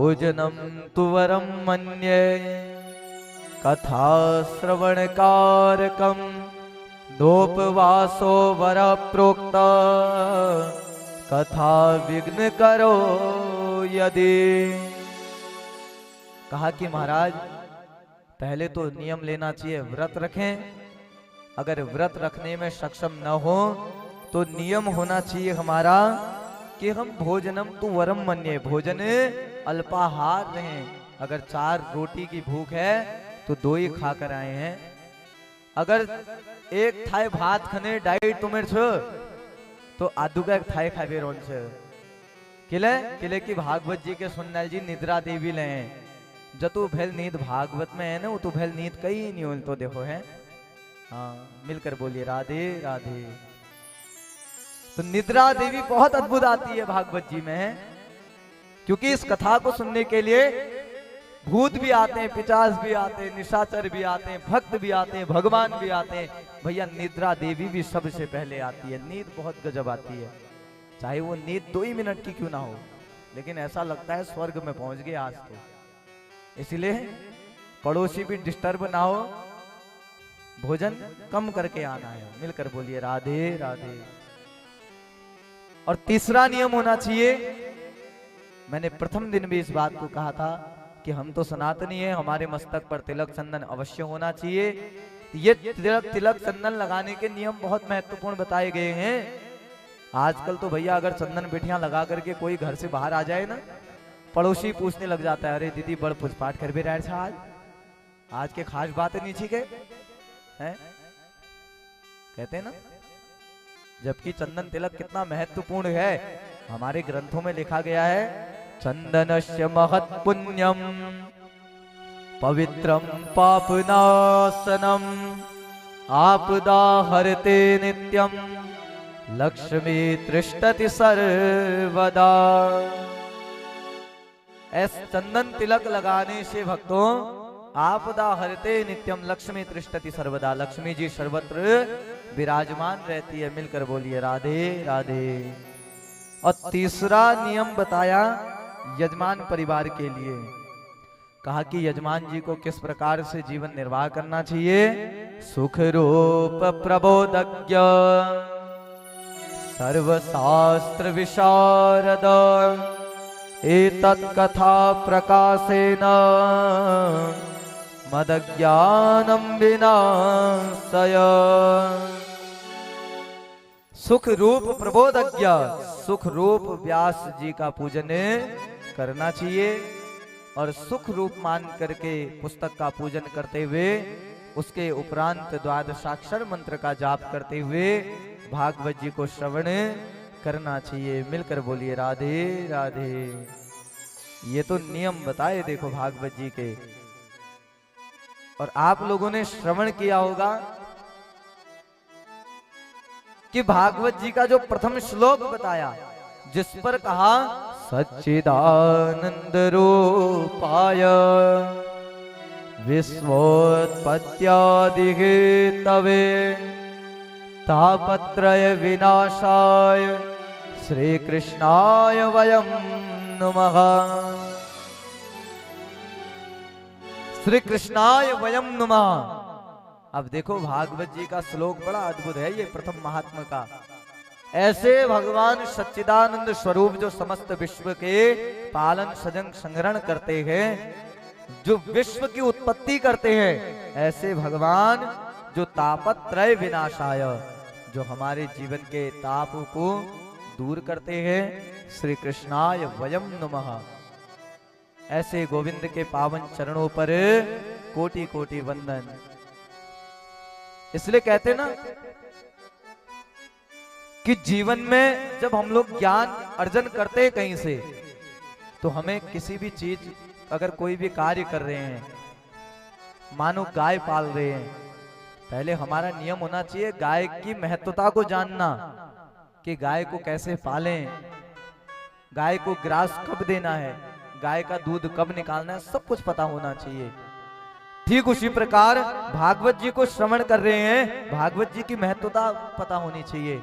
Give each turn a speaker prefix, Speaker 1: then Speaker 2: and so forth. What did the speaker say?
Speaker 1: भोजनम तु वरम मन्ये कथा श्रवण कारकम नोपवासो वर प्रोक्त कथा विघ्न करो यदि। कहा कि महाराज पहले तो नियम लेना चाहिए, व्रत रखें। अगर व्रत रखने में सक्षम न हो तो नियम होना चाहिए हमारा कि हम भोजनम तु वरम मन्ये, भोजन अल्पाहार रहें। अगर 4 रोटी की भूख है तो 2 ही खा कर आए हैं। अगर एक थाय भात खने डाइट तुम्हें छो तो आधु का एक थाय खावे रोन छे। किले की भागवत जी के सुननाल जी निद्रा देवी ले जतु भेल नींद भागवत में है ना, वो तो भेल नींद कहीं नहीं हो तो देखो है। हाँ मिलकर बोलिए राधे राधे। तो निद्रा देवी बहुत अद्भुत आती है भागवत जी में, क्योंकि इस कथा को सुनने के लिए भूत भी आते हैं, पिशाच भी आते हैं, निशाचर भी आते हैं, भक्त भी आते हैं, भगवान भी आते हैं। भैया निद्रा देवी भी सबसे पहले आती है। नींद बहुत गजब आती है, चाहे वो नींद 2 ही मिनट की क्यों ना हो, लेकिन ऐसा लगता है स्वर्ग में पहुंच गए आज तो। इसलिए पड़ोसी भी डिस्टर्ब ना हो, भोजन कम करके आना है। मिलकर बोलिए राधे राधे। और तीसरा नियम होना चाहिए, मैंने प्रथम दिन भी इस बात को कहा था कि हम तो सनातनी है, हमारे मस्तक पर तिलक चंदन अवश्य होना चाहिए। ये तिलक चंदन लगाने के नियम बहुत महत्वपूर्ण बताए गए हैं। आजकल तो भैया अगर चंदन बिठिया लगा करके कोई घर से बाहर आ जाए ना, पड़ोसी पूछने लग जाता है, अरे दीदी बड़ पूछपाठ कर भी रहे आज के खास बातें नहीं ठीक है कहते हैं ना। जबकि चंदन तिलक कितना महत्वपूर्ण है, हमारे ग्रंथों में लिखा गया है चंदनस्य महत् पुण्यम पवित्रम पापनाशनम आपदा हरते नित्यम लक्ष्मी तृष्टति सर्वदा। ऐस चंदन तिलक लगाने से भक्तों आपदा हरते नित्यम लक्ष्मी तृष्टति सर्वदा, लक्ष्मी जी सर्वत्र विराजमान रहती है। मिलकर बोलिए राधे राधे। और तीसरा नियम बताया यजमान परिवार के लिए, कहा कि यजमान जी को किस प्रकार से जीवन निर्वाह करना चाहिए। सुख रूप प्रबोधज्ञ सर्वशास्त्र विशारद एतत् कथा प्रकाशेन मदज्ञानम विनाशय। सुख रूप प्रबोधज्ञ, सुख रूप व्यास जी का पूजन करना चाहिए और सुख रूप मान करके पुस्तक का पूजन करते हुए उसके उपरांत द्वादशाक्षर मंत्र का जाप करते हुए भागवत जी को श्रवण करना चाहिए। मिलकर बोलिए राधे राधे। ये तो नियम बताए देखो भागवत जी के, और आप लोगों ने श्रवण किया होगा कि भागवत जी का जो प्रथम श्लोक बताया जिस पर कहा सच्चिदानंद रूपाय विश्वोत्पत्त्यादि हेतवे तापत्रय विनाशाय श्री कृष्णाय वयम नमः। श्री कृष्णाय वयम नमः। अब देखो भागवत जी का श्लोक बड़ा अद्भुत है, ये प्रथम महात्मा का। ऐसे भगवान सच्चिदानंद स्वरूप जो समस्त विश्व के पालन सजन संग्रहण करते हैं, जो विश्व की उत्पत्ति करते हैं, ऐसे भगवान जो तापत्रय विनाशाय, जो हमारे जीवन के तापों को दूर करते हैं, श्री कृष्णाय वयम नमः। ऐसे गोविंद के पावन चरणों पर कोटि कोटि वंदन। इसलिए कहते ना कि जीवन में जब हम लोग ज्ञान अर्जन करते हैं कहीं से, तो हमें किसी भी चीज, अगर कोई भी कार्य कर रहे हैं, मानो गाय पाल रहे हैं, पहले हमारा नियम होना चाहिए गाय की महत्वता को जानना कि गाय को कैसे पालें, गाय को ग्रास कब देना है, गाय का दूध कब निकालना है, सब कुछ पता होना चाहिए। ठीक उसी प्रकार भागवत जी को श्रवण कर रहे हैं, भागवत जी की महत्वता पता होनी चाहिए।